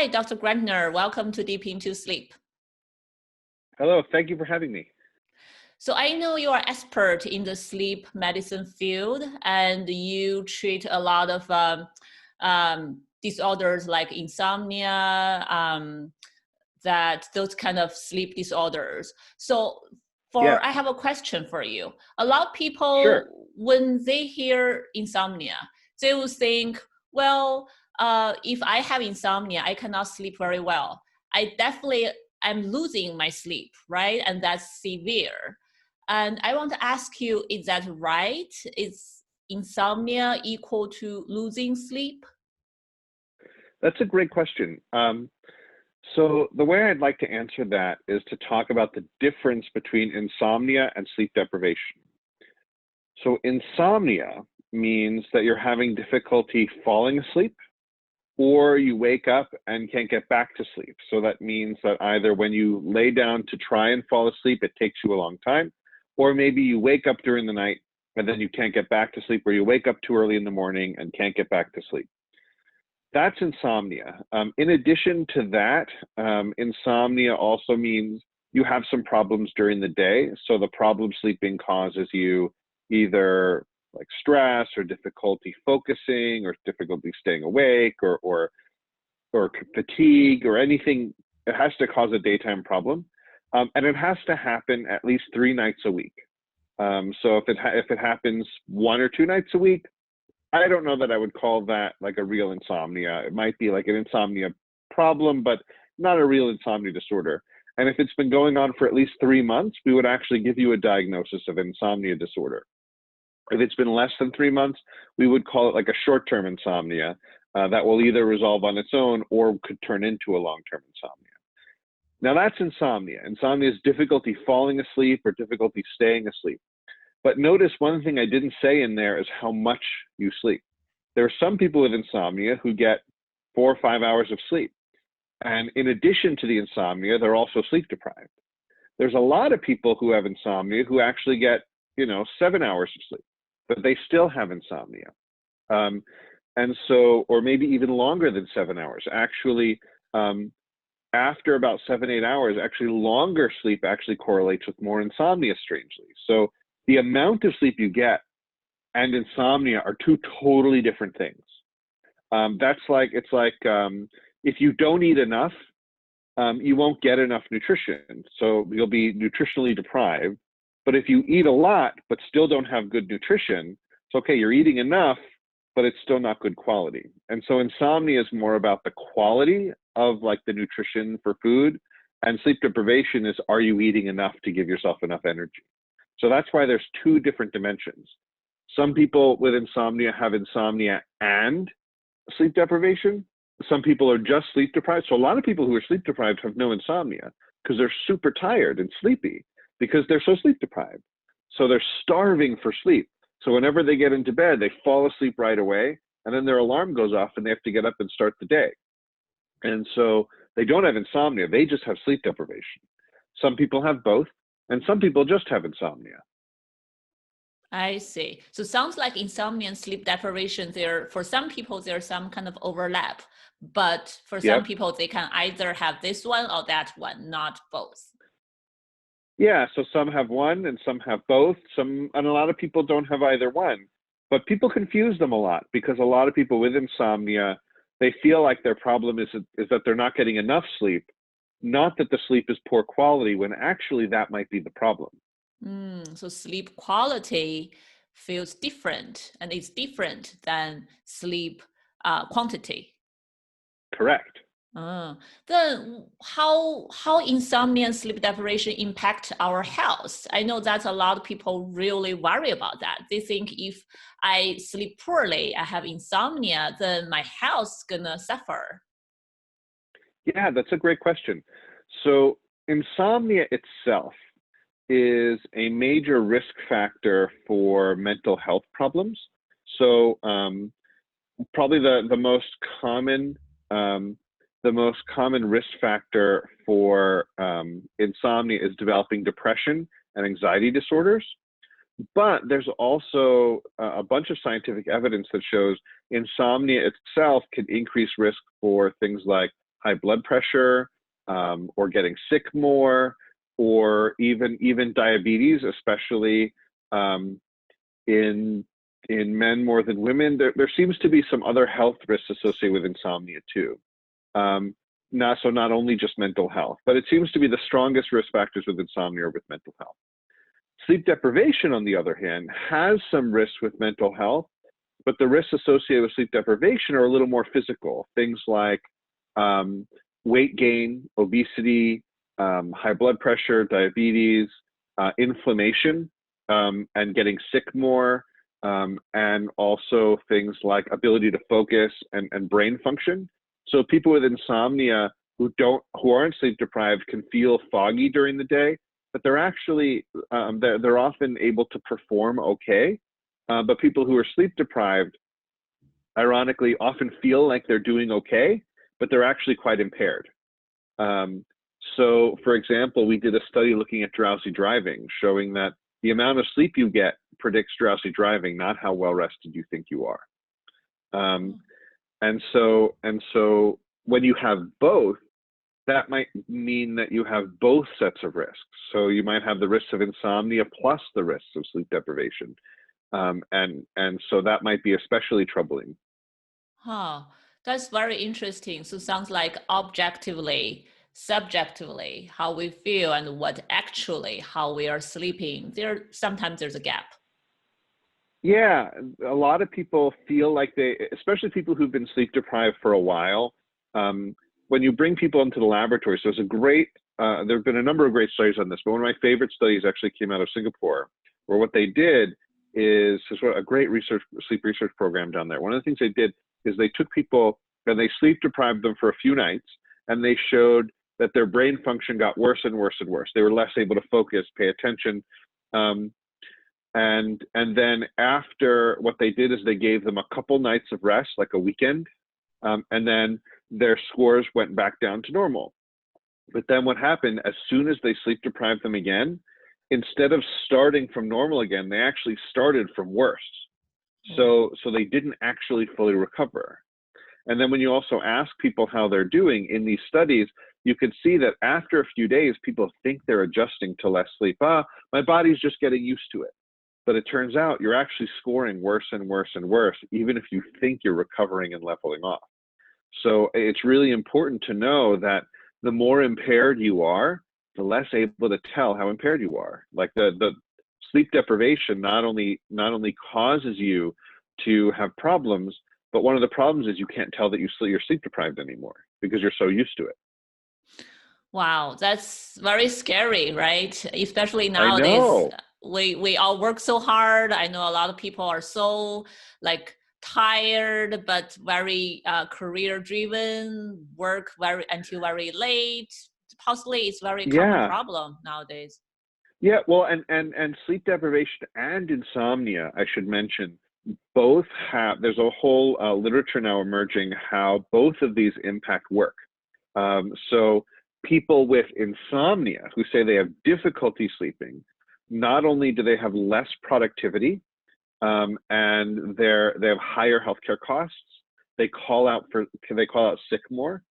Hi, Dr. Grandner. Welcome to Deep Into Sleep. Hello, thank you for having me. So I know you are expert in the sleep medicine field, and you treat a lot of disorders like insomnia, those kind of sleep disorders. So Yeah, I have a question for you. A lot of sure. people, when they hear insomnia, they will think, well, if I have insomnia, I cannot sleep very well. I definitely am losing my sleep, right? And that's severe. And I want to ask you, is that right? Is insomnia equal to losing sleep? That's a great question. So the way I'd like to answer that is to talk about the difference between insomnia and sleep deprivation. So insomnia means that you're having difficulty falling asleep, or you wake up and can't get back to sleep. So that means that either when you lay down to try and fall asleep, it takes you a long time, or maybe you wake up during the night and then you can't get back to sleep, or you wake up too early in the morning and can't get back to sleep. That's insomnia. In addition to that, insomnia also means you have some problems during the day. So the problem sleeping causes you either like stress or difficulty focusing or difficulty staying awake or fatigue or anything. It has to cause a daytime problem. And it has to happen at least 3 nights a week. So if it happens 1 or 2 nights a week, I don't know that I would call that like a real insomnia. It might be like an insomnia problem, but not a real insomnia disorder. And if it's been going on for at least 3 months, we would actually give you a diagnosis of insomnia disorder. If it's been less than 3 months, we would call it like a short-term insomnia that will either resolve on its own or could turn into a long-term insomnia. Now that's insomnia. Insomnia is difficulty falling asleep or difficulty staying asleep. But notice one thing I didn't say in there is how much you sleep. There are some people with insomnia who get 4 or 5 hours of sleep. And in addition to the insomnia, they're also sleep deprived. There's a lot of people who have insomnia who actually get, 7 hours of sleep, but they still have insomnia. And so, or maybe even longer than 7 hours. Actually, after about 7, 8 hours, actually longer sleep actually correlates with more insomnia, strangely. So the amount of sleep you get and insomnia are two totally different things. It's like if you don't eat enough, you won't get enough nutrition. So you'll be nutritionally deprived. But if you eat a lot, but still don't have good nutrition, it's okay, you're eating enough, but it's still not good quality. And so insomnia is more about the quality of like the nutrition for food, and sleep deprivation is, are you eating enough to give yourself enough energy? So that's why there's two different dimensions. Some people with insomnia have insomnia and sleep deprivation. Some people are just sleep deprived. So a lot of people who are sleep deprived have no insomnia because they're super tired and sleepy because they're so sleep deprived. So they're starving for sleep. So whenever they get into bed, they fall asleep right away, and then their alarm goes off and they have to get up and start the day. And so they don't have insomnia, they just have sleep deprivation. Some people have both, and some people just have insomnia. I see. So sounds like insomnia and sleep deprivation, for some people, there's some kind of overlap, but for some Yep. people, they can either have this one or that one, not both. Yeah, so some have one and some have both. And a lot of people don't have either one. But people confuse them a lot because a lot of people with insomnia, they feel like their problem is that they're not getting enough sleep, not that the sleep is poor quality, when actually that might be the problem. So sleep quality feels different, and it's different than sleep quantity. Correct. Then how insomnia and sleep deprivation impact our health? I know that a lot of people really worry about that. They think if I sleep poorly, I have insomnia, then my health's gonna suffer. Yeah, that's a great question. So insomnia itself is a major risk factor for mental health problems. So probably the most common risk factor for insomnia is developing depression and anxiety disorders. But there's also a bunch of scientific evidence that shows insomnia itself can increase risk for things like high blood pressure, or getting sick more, or even diabetes, especially in men more than women. There seems to be some other health risks associated with insomnia too. Not only just mental health, but it seems to be the strongest risk factors with insomnia or with mental health. Sleep deprivation, on the other hand, has some risks with mental health, but the risks associated with sleep deprivation are a little more physical. Things like weight gain, obesity, high blood pressure, diabetes, inflammation, and getting sick more, and also things like ability to focus and brain function. So people with insomnia who aren't sleep deprived can feel foggy during the day, but they're actually they're often able to perform okay. But people who are sleep deprived, ironically, often feel like they're doing okay, but they're actually quite impaired. So, for example, we did a study looking at drowsy driving, showing that the amount of sleep you get predicts drowsy driving, not how well rested you think you are. And so when you have both, that might mean that you have both sets of risks. So you might have the risks of insomnia plus the risks of sleep deprivation. And so that might be especially troubling. Huh, that's very interesting. So sounds like objectively, subjectively, how we feel and what actually how we are sleeping. Sometimes there's a gap. Yeah, a lot of people feel like especially people who've been sleep deprived for a while, when you bring people into the laboratory, so there have been a number of great studies on this, but one of my favorite studies actually came out of Singapore, where what they did is a great sleep research program down there. One of the things they did is they took people and they sleep deprived them for a few nights, and they showed that their brain function got worse and worse and worse. They were less able to focus, pay attention. And then after, what they did is they gave them a couple nights of rest, like a weekend, and then their scores went back down to normal. But then what happened, as soon as they sleep deprived them again, instead of starting from normal again, they actually started from worse. So they didn't actually fully recover. And then when you also ask people how they're doing in these studies, you can see that after a few days, people think they're adjusting to less sleep. My body's just getting used to it. But it turns out you're actually scoring worse and worse and worse, even if you think you're recovering and leveling off. So it's really important to know that the more impaired you are, the less able to tell how impaired you are. Like the sleep deprivation not only causes you to have problems, but one of the problems is you can't tell that you're sleep deprived anymore because you're so used to it. Wow, that's very scary, right? Especially I nowadays, know. we all work so hard. I know a lot of people are so like tired, but very career driven, work until very late. Possibly it's very common problem nowadays. Yeah, well, and sleep deprivation and insomnia, I should mention, both there's a whole literature now emerging how both of these impact work. So people with insomnia who say they have difficulty sleeping, not only do they have less productivity, and they have higher healthcare costs, they call out sick more,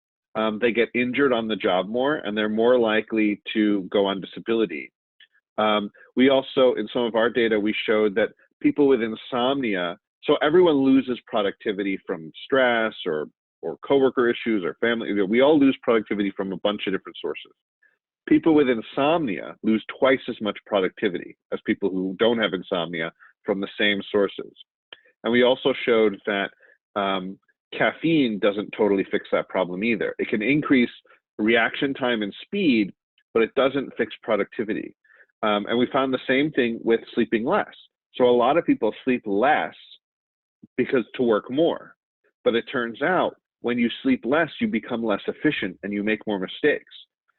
they get injured on the job more, and they're more likely to go on disability. We also, in some of our data, we showed that people with insomnia, so everyone loses productivity from stress or coworker issues or family. We all lose productivity from a bunch of different sources. People with insomnia lose twice as much productivity as people who don't have insomnia from the same sources. And we also showed that caffeine doesn't totally fix that problem either. It can increase reaction time and speed, but it doesn't fix productivity. And we found the same thing with sleeping less. So a lot of people sleep less because to work more. But it turns out when you sleep less, you become less efficient and you make more mistakes.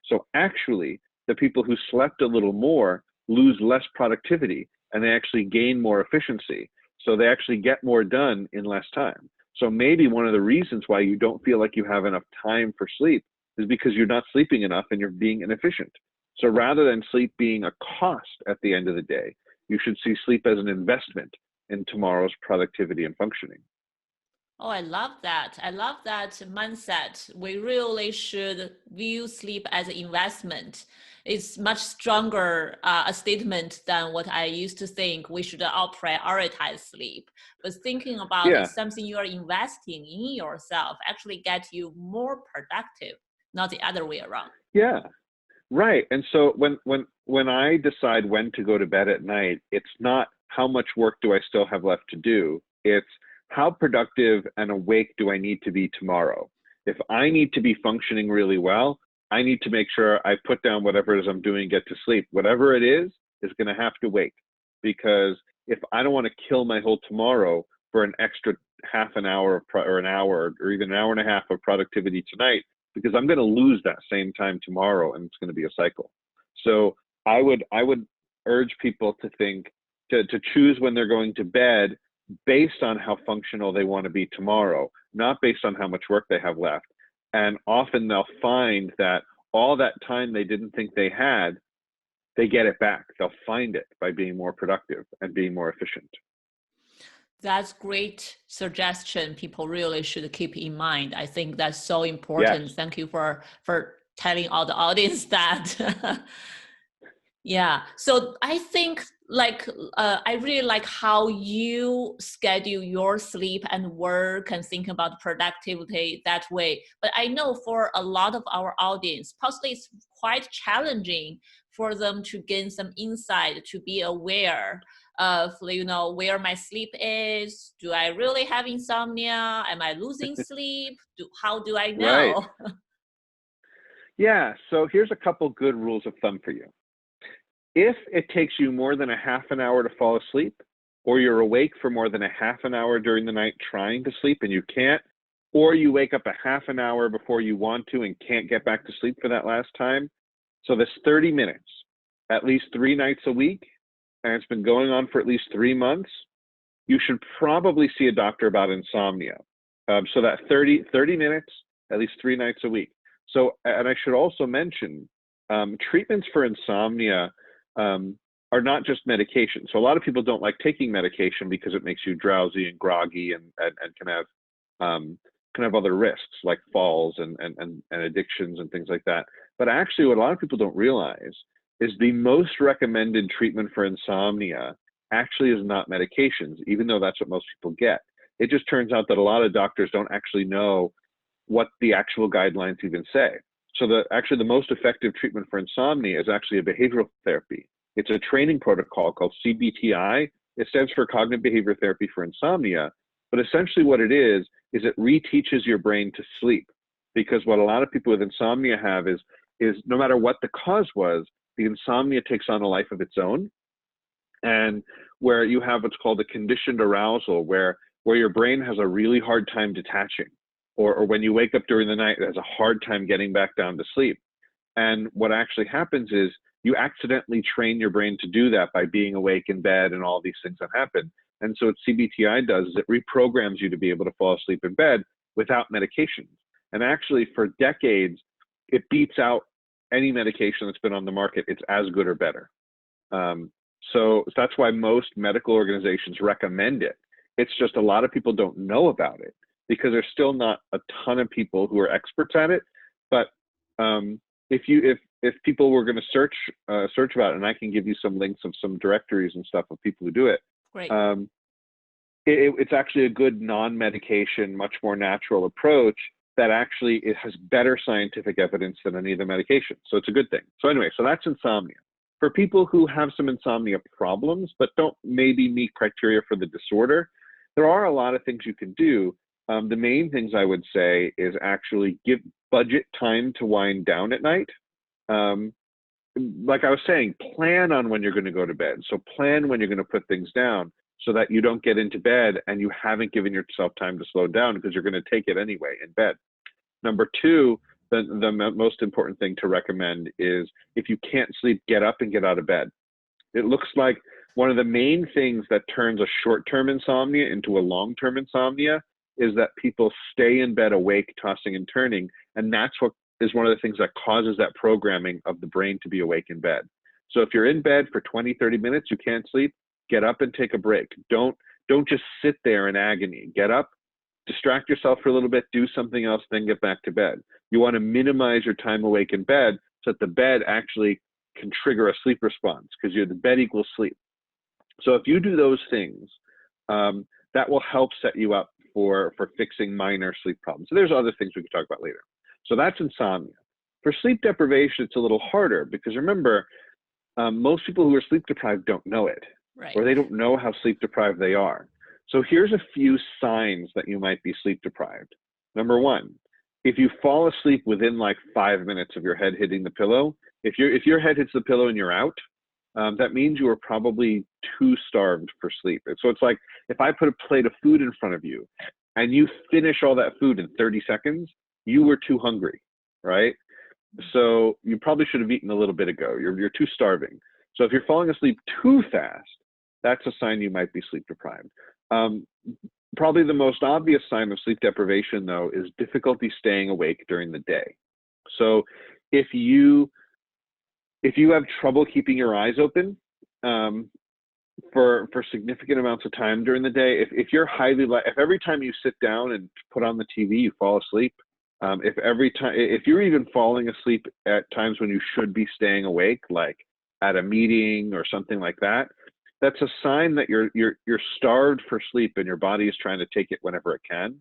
So actually, the people who slept a little more lose less productivity and they actually gain more efficiency. So they actually get more done in less time. So maybe one of the reasons why you don't feel like you have enough time for sleep is because you're not sleeping enough and you're being inefficient. So rather than sleep being a cost at the end of the day, you should see sleep as an investment in tomorrow's productivity and functioning. Oh, I love that. I love that mindset. We really should view sleep as an investment. It's much stronger a statement than what I used to think. We should all prioritize sleep. But thinking about Yeah, it's something you are investing in yourself actually get you more productive, not the other way around. yeah, right. And so when I decide when to go to bed at night, it's not how much work do I still have left to do. It's how productive and awake do I need to be tomorrow. If I need to be functioning really well, I need to make sure I put down whatever it is I'm doing, get to sleep. Whatever it is going to have to wait. Because if I don't want to kill my whole tomorrow for an extra half an hour or an hour or even an hour and a half of productivity tonight, because I'm going to lose that same time tomorrow, and it's going to be a cycle. So I would urge people to think to choose when they're going to bed based on how functional they want to be tomorrow, not based on how much work they have left. And often they'll find that all that time they didn't think they had, they get it back. They'll find it by being more productive and being more efficient. That's great suggestion. People really should keep in mind. I think that's so Yes. important. Thank you for telling all the audience that. Yeah. So I think I really like how you schedule your sleep and work and think about productivity that way. But I know for a lot of our audience, possibly it's quite challenging for them to gain some insight, to be aware of, where my sleep is. Do I really have insomnia? Am I losing sleep? How do I Right. know? Yeah. So here's a couple good rules of thumb for you. If it takes you more than a half an hour to fall asleep, or you're awake for more than a half an hour during the night trying to sleep and you can't, or you wake up a half an hour before you want to and can't get back to sleep for that last time, so this 30 minutes, at least 3 nights a week, and it's been going on for at least 3 months, you should probably see a doctor about insomnia. So that 30 minutes, at least 3 nights a week. So, and I should also mention, treatments for insomnia are not just medication. So a lot of people don't like taking medication because it makes you drowsy and groggy and can have other risks like falls and addictions and things like that. But actually, what a lot of people don't realize is the most recommended treatment for insomnia actually is not medications, even though that's what most people get. It just turns out that a lot of doctors don't actually know what the actual guidelines even say. So actually the most effective treatment for insomnia is actually a behavioral therapy. It's a training protocol called CBTI. It stands for Cognitive Behavior Therapy for Insomnia. But essentially what it is it reteaches your brain to sleep. Because what a lot of people with insomnia have is no matter what the cause was, the insomnia takes on a life of its own. And where you have what's called a conditioned arousal, where your brain has a really hard time detaching. Or when you wake up during the night, it has a hard time getting back down to sleep. And what actually happens is you accidentally train your brain to do that by being awake in bed and all these things that happen. And so what CBTI does is it reprograms you to be able to fall asleep in bed without medications. And actually for decades, it beats out any medication that's been on the market. It's as good or better. So that's why most medical organizations recommend it. It's just a lot of people don't know about it, because there's still not a ton of people who are experts at it. But if people were going to search about it, and I can give you some links of some directories and stuff of people who do it. Great. It's actually a good non-medication, much more natural approach that actually it has better scientific evidence than any of the medications. So it's a good thing. So anyway, so that's insomnia. For people who have some insomnia problems but don't maybe meet criteria for the disorder, there are a lot of things you can do. The main things I would say is actually budget time to wind down at night. Like I was saying, plan on when you're going to go to bed. So plan when you're going to put things down so that you don't get into bed and you haven't given yourself time to slow down, because you're going to take it anyway in bed. Number two, the most important thing to recommend is if you can't sleep, get up and get out of bed. It looks like one of the main things that turns a short-term insomnia into a long-term insomnia is that people stay in bed awake, tossing and turning. And that's what is one of the things that causes that programming of the brain to be awake in bed. So if you're in bed for 20, 30 minutes, you can't sleep, get up and take a break. Don't just sit there in agony. Get up, distract yourself for a little bit, do something else, then get back to bed. You want to minimize your time awake in bed so that the bed actually can trigger a sleep response, because the bed equals sleep. So if you do those things, that will help set you up for fixing minor sleep problems. So there's other things we can talk about later. So that's insomnia. For sleep deprivation, it's a little harder because remember, most people who are sleep deprived don't know it, Right. or they don't know how sleep deprived they are. So here's a few signs that you might be sleep deprived. Number one, if you fall asleep within like 5 minutes of your head hitting the pillow, if your head hits the pillow and you're out, that means you are probably too starved for sleep. And so it's like if I put a plate of food in front of you and you finish all that food in 30 seconds, you were too hungry, right? So you probably should have eaten a little bit ago. You're too starving. So if you're falling asleep too fast, that's a sign you might be sleep deprived. Probably the most obvious sign of sleep deprivation, though, is difficulty staying awake during the day. So if you have trouble keeping your eyes open for significant amounts of time during the day, if you're if every time you sit down and put on the TV you fall asleep, if you're even falling asleep at times when you should be staying awake, like at a meeting or something like that, that's a sign that you're starved for sleep and your body is trying to take it whenever it can.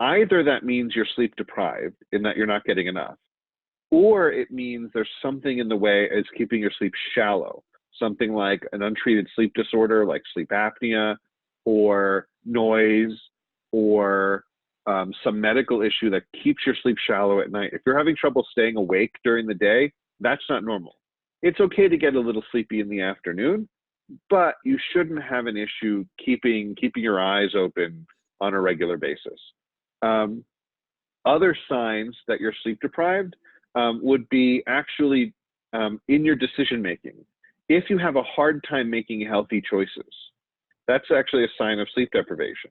Either that means you're sleep deprived in that you're not getting enough, or it means there's something in the way it's keeping your sleep shallow, something like an untreated sleep disorder like sleep apnea or noise or some medical issue that keeps your sleep shallow at night. If you're having trouble staying awake during the day, that's not normal. It's okay to get a little sleepy in the afternoon, but you shouldn't have an issue keeping your eyes open on a regular basis. Other signs that you're sleep deprived would be actually in your decision making. If you have a hard time making healthy choices, that's actually a sign of sleep deprivation.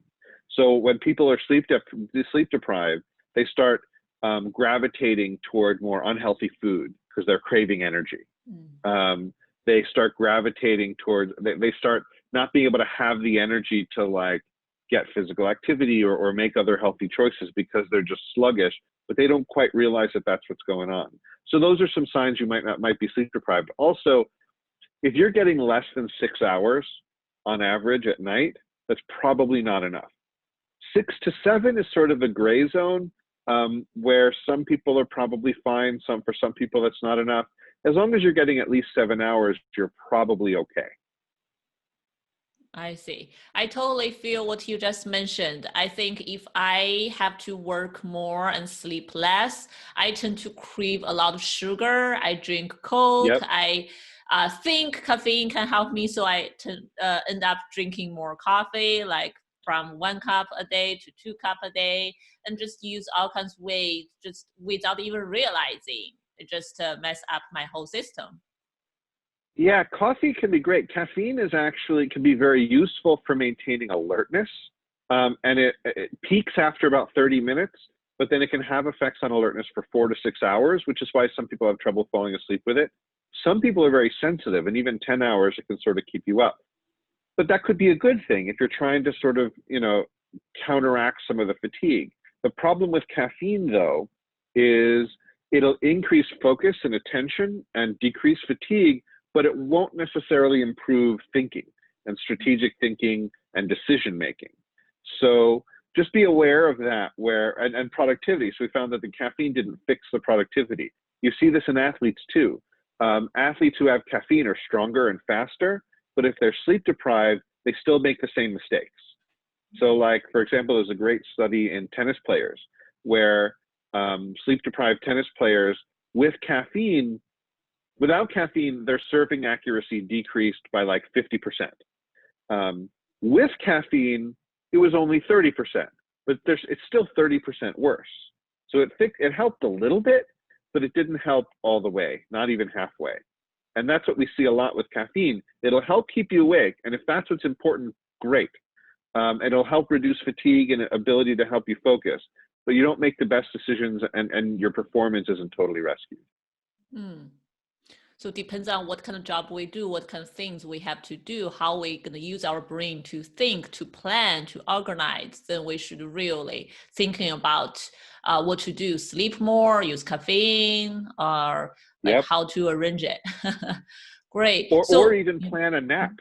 So when people are sleep deprived, they start gravitating toward more unhealthy food because they're craving energy. They start gravitating toward, they start not being able to have the energy to like get physical activity or make other healthy choices because they're just sluggish, but they don't quite realize that that's what's going on. So those are some signs you might be sleep deprived. Also, if you're getting less than 6 hours on average at night, that's probably not enough. 6 to 7 is sort of a gray zone where some people are probably fine. For some people, that's not enough. As long as you're getting at least 7 hours, you're probably okay. I see. I totally feel what you just mentioned. I think if I have to work more and sleep less, I tend to crave a lot of sugar. I drink Coke. Yep. I think caffeine can help me, so I end up drinking more coffee, like from 1 cup a day to 2 cups a day, and just use all kinds of ways, just without even realizing. It just mess up my whole system. Yeah, coffee can be great. Caffeine can be very useful for maintaining alertness. And it peaks after about 30 minutes, but then it can have effects on alertness for 4 to 6 hours, which is why some people have trouble falling asleep with it. Some people are very sensitive, and even 10 hours, it can sort of keep you up. But that could be a good thing if you're trying to sort of, counteract some of the fatigue. The problem with caffeine, though, is it'll increase focus and attention and decrease fatigue, but it won't necessarily improve thinking and strategic thinking and decision making. So just be aware of that and productivity. So we found that the caffeine didn't fix the productivity. You see this in athletes too. Athletes who have caffeine are stronger and faster, but if they're sleep deprived, they still make the same mistakes. So like, for example, there's a great study in tennis players where sleep deprived tennis players without caffeine, their serving accuracy decreased by like 50%. With caffeine, it was only 30%, but it's still 30% worse. So it helped a little bit, but it didn't help all the way, not even halfway. And that's what we see a lot with caffeine. It'll help keep you awake, and if that's what's important, great. It'll help reduce fatigue and ability to help you focus, but you don't make the best decisions and your performance isn't totally rescued. So it depends on what kind of job we do, what kind of things we have to do, how we're going to use our brain to think, to plan, to organize. Then we should really thinking about what to do, sleep more, use caffeine, or like Yep. how to arrange it. Great. Or even plan a nap,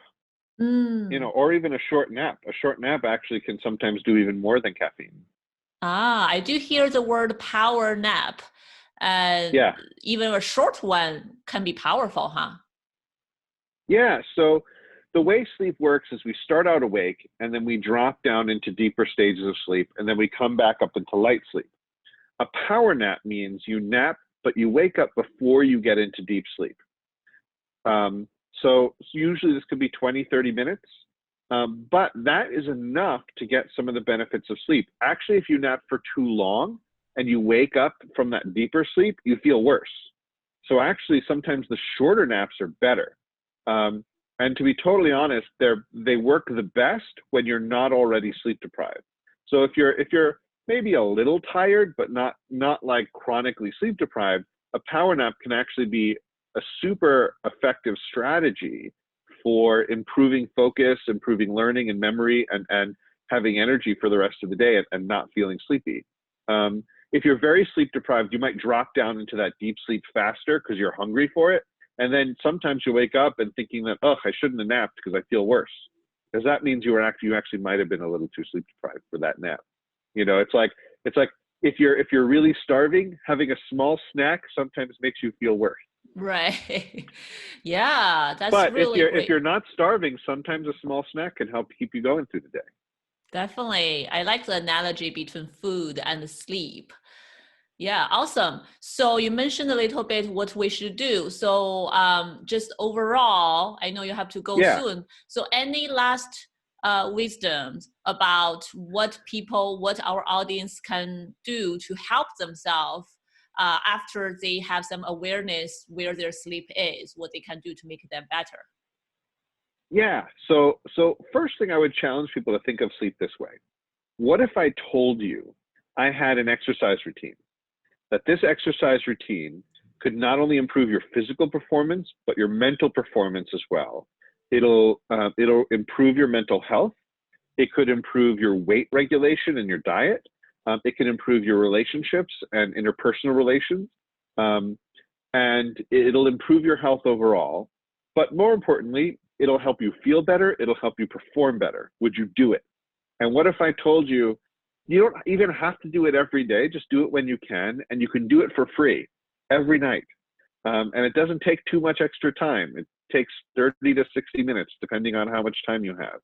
Mm. or even a short nap. A short nap actually can sometimes do even more than caffeine. I do hear the word power nap. And Yeah. even a short one can be powerful, huh? Yeah. So the way sleep works is we start out awake and then we drop down into deeper stages of sleep and then we come back up into light sleep. A power nap means you nap, but you wake up before you get into deep sleep. So usually this could be 20, 30 minutes, but that is enough to get some of the benefits of sleep. Actually, if you nap for too long and you wake up from that deeper sleep, you feel worse. So actually, sometimes the shorter naps are better. And to be totally honest, they work the best when you're not already sleep deprived. So if you're maybe a little tired, but not like chronically sleep deprived, a power nap can actually be a super effective strategy for improving focus, improving learning and memory, and having energy for the rest of the day and not feeling sleepy. If you're very sleep deprived, you might drop down into that deep sleep faster because you're hungry for it. And then sometimes you wake up and thinking that, oh, I shouldn't have napped because I feel worse. Because that means you actually might have been a little too sleep deprived for that nap. It's like if you're really starving, having a small snack sometimes makes you feel worse. Right. Yeah, that's But really if great. you're not starving, sometimes a small snack can help keep you going through the day. Definitely. I like the analogy between food and sleep. Yeah, awesome. So you mentioned a little bit what we should do. So just overall, I know you have to go Yeah. soon. So any last wisdoms about what our audience can do to help themselves after they have some awareness where their sleep is, what they can do to make them better? Yeah. So first thing I would challenge people to think of sleep this way. What if I told you I had an exercise routine, that this exercise routine could not only improve your physical performance, but your mental performance as well. It'll improve your mental health. It could improve your weight regulation and your diet. It can improve your relationships and interpersonal relations. And it'll improve your health overall. But more importantly, it'll help you feel better. It'll help you perform better. Would you do it? And what if I told you, you don't even have to do it every day, just do it when you can, and you can do it for free every night. And it doesn't take too much extra time. It takes 30 to 60 minutes, depending on how much time you have.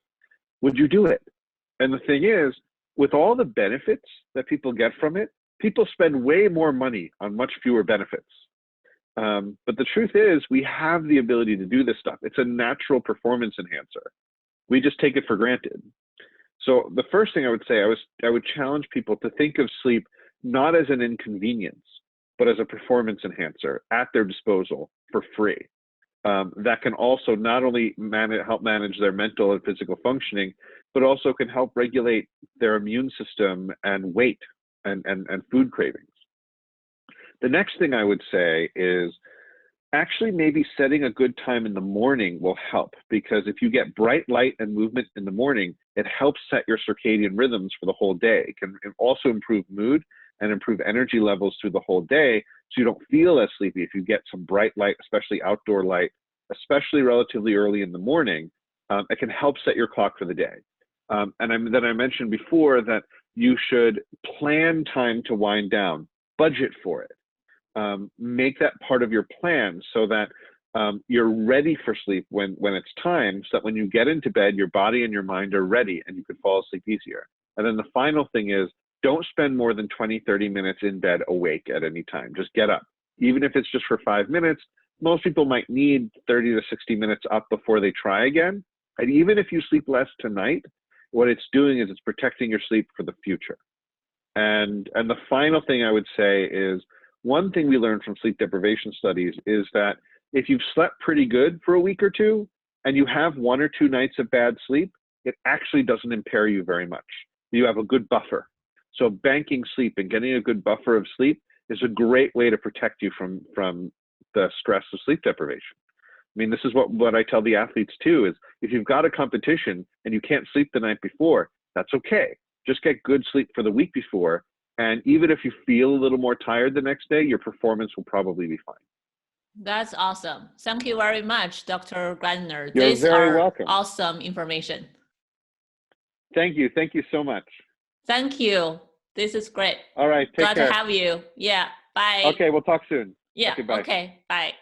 Would you do it? And the thing is, with all the benefits that people get from it, people spend way more money on much fewer benefits. But the truth is, we have the ability to do this stuff. It's a natural performance enhancer. We just take it for granted. So the first thing I would say, I would challenge people to think of sleep not as an inconvenience, but as a performance enhancer at their disposal for free. That can also not only help manage their mental and physical functioning, but also can help regulate their immune system and weight and food cravings. The next thing I would say is actually maybe setting a good time in the morning will help, because if you get bright light and movement in the morning, it helps set your circadian rhythms for the whole day. It can also improve mood and improve energy levels through the whole day, so you don't feel as sleepy if you get some bright light, especially outdoor light, especially relatively early in the morning. It can help set your clock for the day. Then I mentioned before that you should plan time to wind down, budget for it. Make that part of your plan so that you're ready for sleep when it's time, so that when you get into bed, your body and your mind are ready and you can fall asleep easier. And then the final thing is, don't spend more than 20, 30 minutes in bed awake at any time. Just get up. Even if it's just for 5 minutes, most people might need 30 to 60 minutes up before they try again. And even if you sleep less tonight, what it's doing is it's protecting your sleep for the future. And the final thing I would say is, one thing we learned from sleep deprivation studies is that if you've slept pretty good for a week or two and you have 1 or 2 nights of bad sleep, it actually doesn't impair you very much. You have a good buffer. So banking sleep and getting a good buffer of sleep is a great way to protect you from the stress of sleep deprivation. I mean, this is what I tell the athletes too, is if you've got a competition and you can't sleep the night before, that's okay. Just get good sleep for the week before. And even if you feel a little more tired the next day, your performance will probably be fine. That's awesome. Thank you very much, Dr. Grandner. You're These very are welcome. awesome information. Thank you. Thank you so much. Thank you. This is great. All right. Take Glad care. to have you. Yeah. Bye. Okay. We'll talk soon. Yeah. Okay. Bye. Okay. Bye.